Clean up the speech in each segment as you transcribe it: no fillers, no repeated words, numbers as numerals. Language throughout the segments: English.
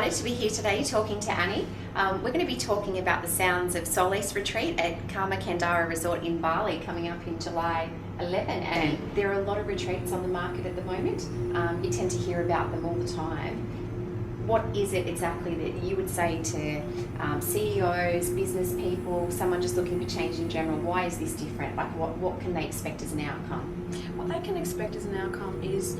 excited to be here today talking to Annie. We're going to be talking about the Sounds of Solace retreat at Kandara Resort in Bali coming up in July 11. And there are a lot of retreats on the market at the moment. You tend to hear about them all the time. What is it exactly that you would say to CEOs, business people, someone just looking for change in general? Why is this different? Like what can they expect as an outcome? What they can expect as an outcome is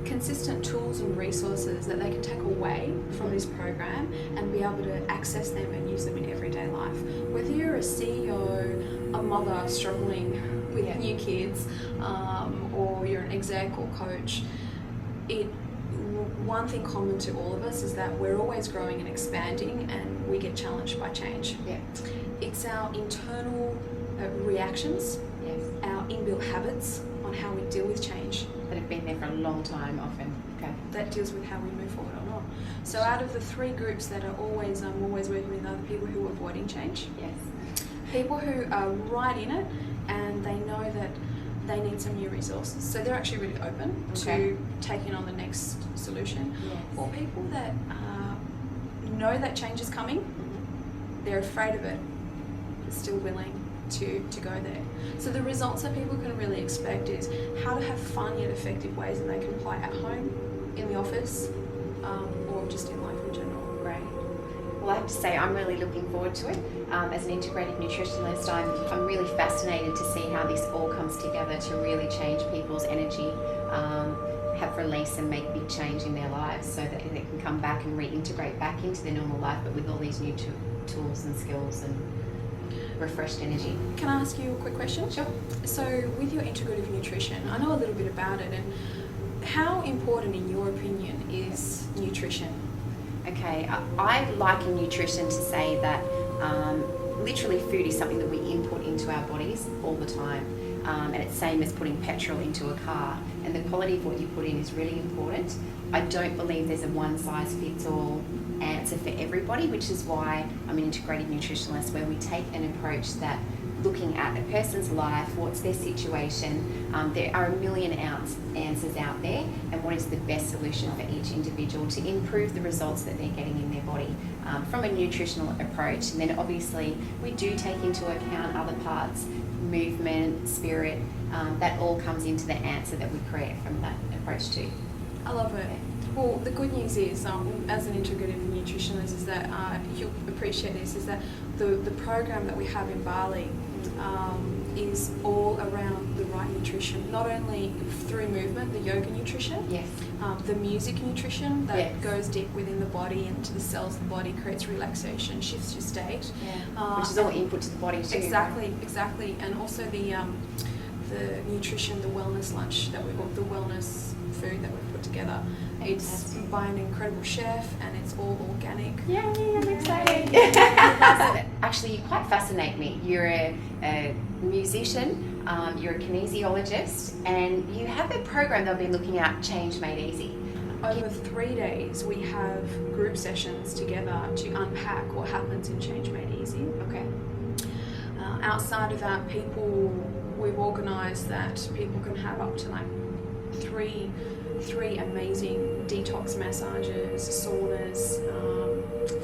consistent tools and resources that they can take away from this program and be able to access them and use them in everyday life. Whether you're a CEO, a mother struggling with new kids, or you're an exec or coach, one thing common to all of us is that we're always growing and expanding, and we get challenged by change. Yeah. It's our internal reactions, our inbuilt habits on how we deal with change That have been there for a long time often. Okay. that deals with how we move forward or not. So out of the three groups that are always, I'm always working with other people who are avoiding change, Yes. people who are right in it and they know that they need some new resources. So they're actually really open to taking on the next solution. Yes. Or people that know that change is coming, they're afraid of it, but still willing to go there. So the results that people can really expect is how to have fun yet effective ways that they can apply at home, in the office, or just in life in general. Great. Well, I have to say I'm really looking forward to it. As an integrated nutritionist, I'm really fascinated to see how this all comes together to really change people's energy, have release and make big change in their lives so that they can come back and reintegrate back into their normal life, but with all these new tools and skills and refreshed energy. Can I ask you a quick question? Sure. So with your integrative nutrition, I know a little bit about it, and how important in your opinion is nutrition? Okay, I liken nutrition to say that literally food is something that we input into our bodies all the time. And it's same as putting petrol into a car. And the quality of what you put in is really important. I don't believe there's a one-size-fits-all answer for everybody, which is why I'm an integrated nutritionalist, where we take an approach that looking at a person's life, what's their situation, there are a million answers out there, and what is the best solution for each individual to improve the results that they're getting in their body from a nutritional approach. And then obviously we do take into account other parts, movement, spirit, that all comes into the answer that we create from that approach too. I love it. Well, the good news is, as an integrative nutritionist, is that you'll appreciate this, is that the program that we have in Bali is all around the right nutrition, not only through movement, the yoga nutrition, the music nutrition that goes deep within the body and to the cells of the body, creates relaxation, shifts your state. Which is all input to the body too. Exactly. And also the nutrition, the wellness lunch that the wellness food that we've put together. It's by an incredible chef and it's all organic. Yay, I'm excited. Actually, you quite fascinate me. You're a musician, you're a kinesiologist, and you have a program that I've been looking at, Change Made Easy. Over 3 days, we have group sessions together to unpack what happens in Change Made Easy. Okay. Outside of that, we've organised that people can have up to like three amazing detox massages, saunas,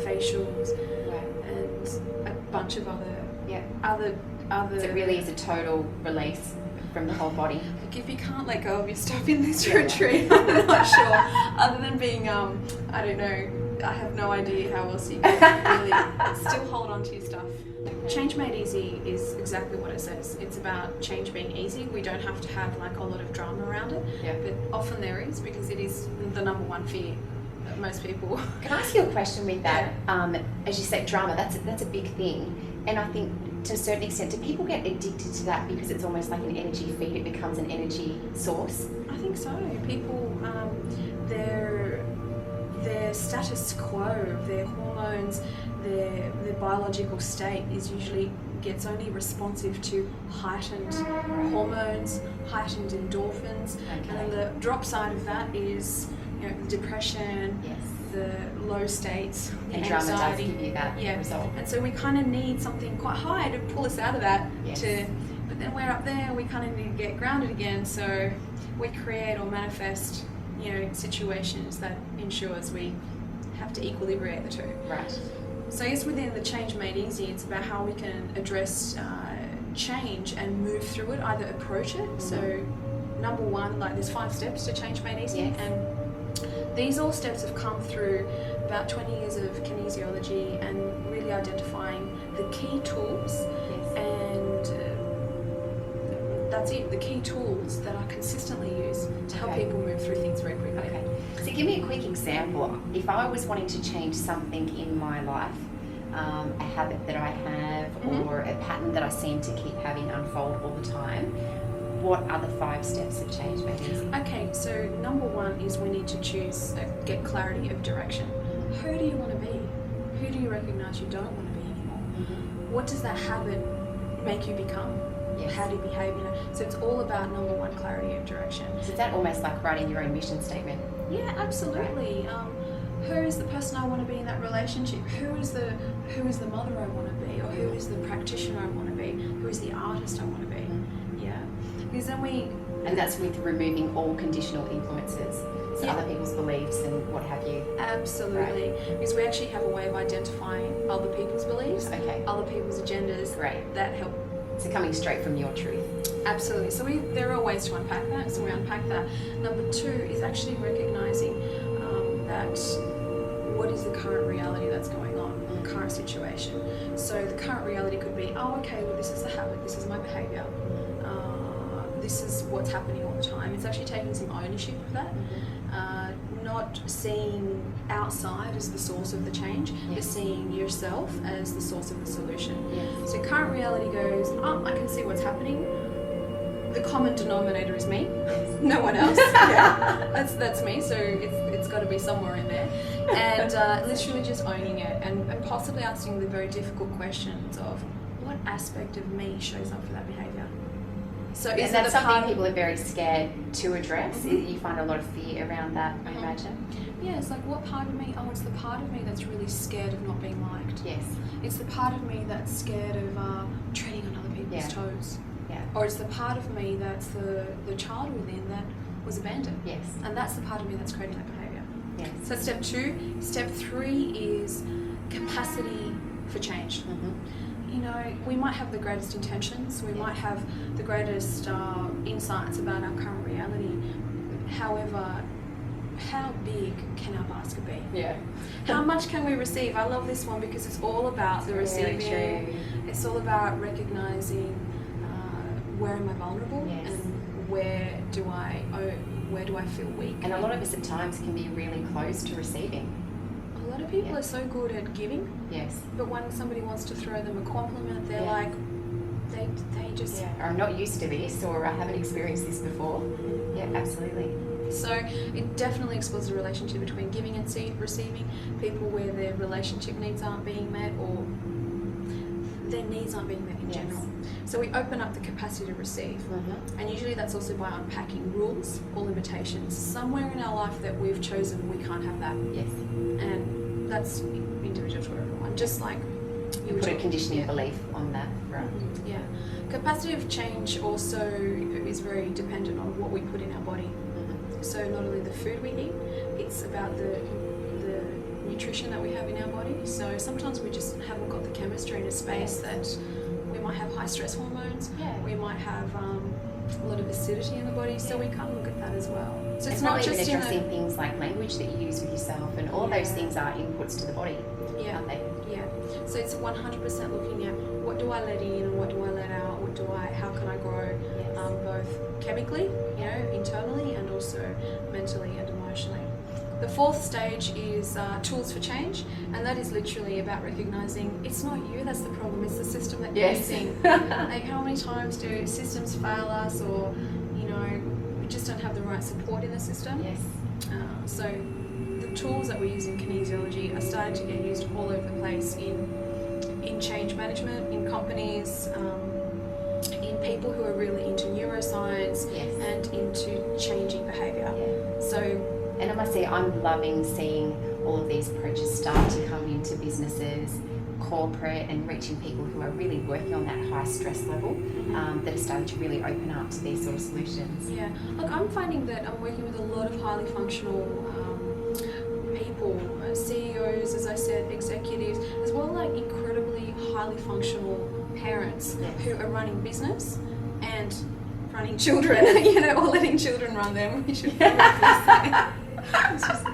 facials, and a bunch of other. So it really is a total release from the whole body. Like if you can't let go of your stuff in this retreat, I'm not sure. Other than being, I don't know, I have no idea how else you can really still hold on to your stuff. Change Made Easy is exactly what it says. It's about change being easy. We don't have to have like a lot of drama around it, but often there is, because it is the number one fear that most people. Can I ask you a question with that? As you say, drama, that's a big thing. And I think to a certain extent, do people get addicted to that because it's almost like an energy feed, it becomes an energy source? I think so. People, their status quo, their hormones, their biological state is usually gets only responsive to heightened hormones, heightened endorphins, and then the drop side of that is depression, the low states, the and anxiety. Drama does give you that result. And so we kind of need something quite high to pull us out of that. But then we're up there, we kind of need to get grounded again. So we create or manifest, situations that ensures we have to equilibrate the two. Right. So I guess within the Change Made Easy, it's about how we can address change and move through it, either approach it. So number one, like there's 5 steps to Change Made Easy, Yes. and these all steps have come through about 20 years of kinesiology and really identifying the key tools Yes. and that's it, the key tools that are consistently used to help Okay. people move through things very quickly. Okay. So give me a quick example. If I was wanting to change something in my life, a habit that I have or a pattern that I seem to keep having unfold all the time, what are the 5 steps of Change Made Easy? Okay, so number one is we need to choose, get clarity of direction. Who do you want to be? Who do you recognise you don't want to be anymore? What does that habit make you become? Yes. How do you behave? So it's all about number one, clarity of direction. So is that almost like writing your own mission statement? Yeah, absolutely. Who is the person I want to be in that relationship? Who is the mother I want to be? Or who is the practitioner I want to be? Who is the artist I want to be? Yeah, because then And that's with removing all conditional influences, so Yeah. other people's beliefs and what have you. absolutely, because we actually have a way of identifying other people's beliefs, Okay, other people's agendas great. that help. So coming straight from your truth. Absolutely. So there are ways to unpack that. So we unpack that. Number 2 is actually recognizing that what is the current reality that's going on, the current situation. So the current reality could be, oh, okay, well, this is the habit, this is my behavior, this is what's happening all the time. It's actually taking some ownership of that, not seeing outside as the source of the change, but seeing yourself as the source of the solution. Yes. So current reality goes, oh, I can see what's happening. The common denominator is me, no one else. Yeah, that's me. So it's got to be somewhere in there, and literally just owning it, and possibly asking the very difficult questions of what aspect of me shows up for that behaviour. So is And that's that something people are very scared to address. You find a lot of fear around that, I imagine. Yeah, it's like, what part of me? Oh, it's the part of me that's really scared of not being liked. Yes. It's the part of me that's scared of treading on other people's toes. Yeah. Or it's the part of me that's the child within that was abandoned. Yes. And that's the part of me that's creating that behaviour. Yes. So that's step 2. Step 3 is capacity for change. You know, we might have the greatest intentions, we might have the greatest insights about our current reality. However, how big can our basket be? Yeah. How much can we receive? I love this one because it's all about the receiving. True. It's all about recognizing where am I vulnerable Yes. and where do I feel weak. And a lot of us at times can be really close to receiving. A lot of people are so good at giving, Yes. but when somebody wants to throw them a compliment, they're like, they just. Or I'm not used to this, or I haven't experienced this before. Yeah, absolutely. So it definitely explores the relationship between giving and receiving. People where their relationship needs aren't being met, or their needs aren't being met in general. So we open up the capacity to receive. And usually that's also by unpacking rules or limitations. Somewhere in our life that we've chosen we can't have that. Yes. And that's individual to everyone. Just like You put a conditioning belief on that, right? Yeah. Capacity of change also is very dependent on what we put in our body. So not only the food we eat, it's about the nutrition that we have in our body. So sometimes we just haven't got the chemistry in a space that we might have high stress hormones. Yeah. We might have a lot of acidity in the body. So we can't look at that as well. So it's And not probably just even addressing things like language that you use with yourself, and all those things are inputs to the body, aren't they? Yeah. So it's 100% looking at what do I let in and what do I let out. How can I grow, both chemically, internally, and also mentally and emotionally. The 4th stage is tools for change, and that is literally about recognizing it's not you that's the problem, it's the system that you're using. Like, how many times do systems fail us, or we just don't have the right support in the system? Yes. So the tools that we use in kinesiology are starting to get used all over the place in change management, in companies, in people who are really into neuroscience and into changing behaviour. And I must say, I'm loving seeing all of these approaches start to come into businesses, corporate, and reaching people who are really working on that high stress level, that are starting to really open up to these sort of solutions. Yeah, look, I'm finding that I'm working with a lot of highly functional people people, CEOs, as I said, executives, as well like incredibly highly functional parents who are running business and running children, or letting children run them. We should probably say. It's just,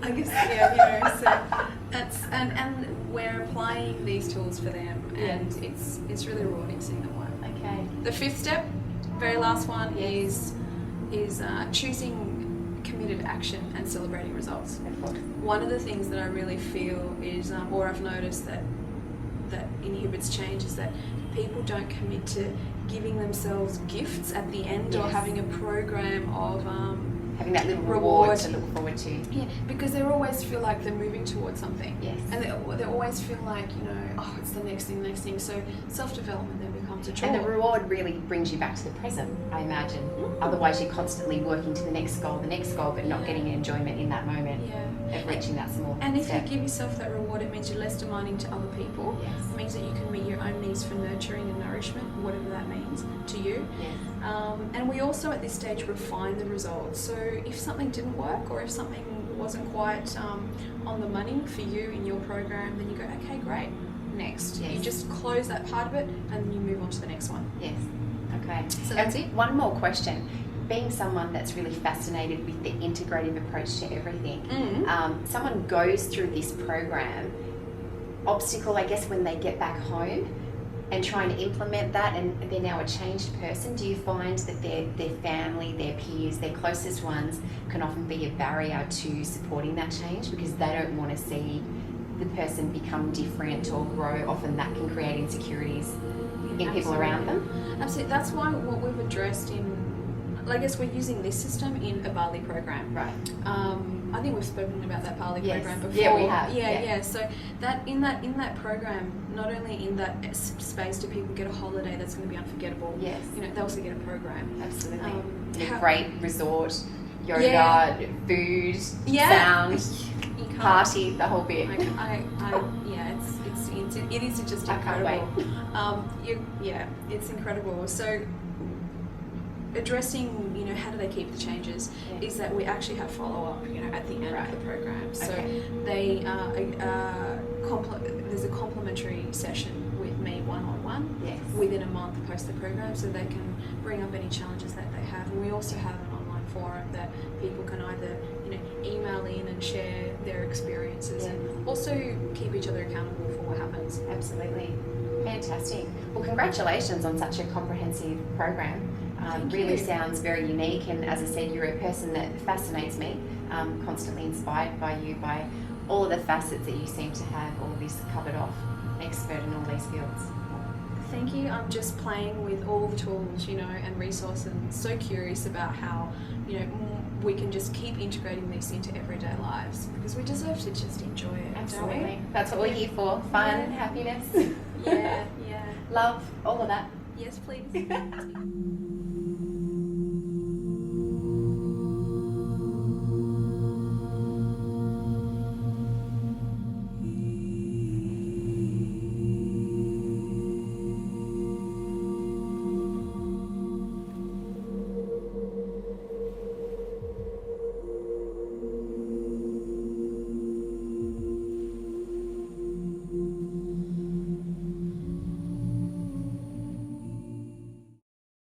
I guess, so that's and we're applying these tools for them, and it's really rewarding seeing them work. Okay. The fifth step, very last one, is choosing committed action and celebrating results. One of the things that I really feel is, or I've noticed that inhibits change, is that people don't commit to giving themselves gifts at the end or having a program of having that little reward to look forward to. Yeah, because they always feel like they're moving towards something. Yes. And they always feel like, it's the next thing. So self-development then becomes a chore. And the reward really brings you back to the present, I imagine. Mm-hmm. Otherwise you're constantly working to the next goal, but not getting enjoyment in that moment of reaching that small And if step. you give yourself that reward, it means you're less demanding to other people. Yes. It means that you can meet your own needs for nurturing and nourishment, whatever that means to you. Yes. And we also at this stage refine the results. So if something didn't work, or if something wasn't quite on the money for you in your program, then you go, okay, great, next. Yes. You just close that part of it and then you move on to the next one. Yes. Okay. So that's it. One more question. Being someone that's really fascinated with the integrative approach to everything, someone goes through this program, obstacle, I guess, when they get back home and trying to implement that, and they're now a changed person, do you find that their family, their peers, their closest ones can often be a barrier to supporting that change because they don't want to see the person become different or grow? Often that can create insecurities in people around them. Absolutely. That's why what we've addressed I guess we're using this system in a Bali program. Right. I think we've spoken about that Bali program before. Yeah, we have. Yeah. So that in that program, not only in that space do people get a holiday that's going to be unforgettable. Yes. They also get a program. Absolutely. A great resort, yoga, food, sound, party, the whole bit. It is just incredible. It's incredible. So addressing, how do they keep the changes, is that we actually have follow-up, at the end of the program. So they there's a complimentary session with me one-on-one within a month post the program, so they can bring up any challenges that they have. And we also have an online forum that people can either email in and share their experiences and also keep each other accountable for what happens. Absolutely. Fantastic. Well, congratulations on such a comprehensive program. Really sounds very unique, and as I said, you're a person that fascinates me, constantly inspired by you, by all of the facets that you seem to have all this covered off, expert in all these fields. Thank you. I'm just playing with all the tools, and resources, and so curious about how, we can just keep integrating this into everyday lives, because we deserve to just enjoy it. Absolutely. Don't we? That's what we're here for. Fun, happiness. Yeah. Love, all of that. Yes, please.